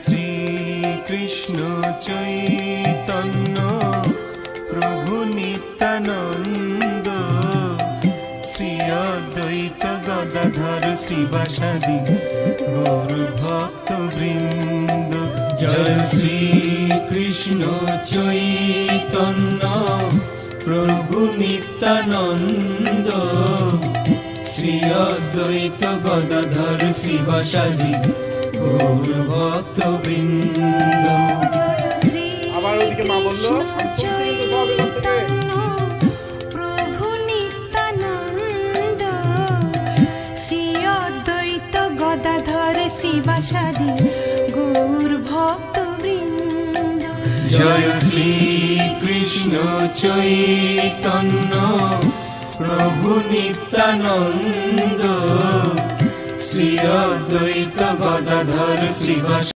শ্রী কৃষ্ণ চৈতন্য প্রভু নিত্যানন্দ, শ্রী অদ্বৈত গদাধর শিবাসাদি গৌর ভক্ত বৃন্দ। জয় শ্রী কৃষ্ণ চৈতন্য প্রভু নিত্যানন্দ, শ্রী অদ্বৈত গদাধর শিবাসাদি গৌর ভক্ত বৃন্দ। আবার ওদিকে মা বললো প্রভু নিত্যানন্দ, শ্রী অদ্বৈত গদাধর শিবাসাদি গৌর ভক্ত বৃন্দ। জয় শ্রী কৃষ্ণ চৈতন্য প্রভু নিত্যানন্দ, শ্রী অদ্বৈত গদাধর শিবাসাদি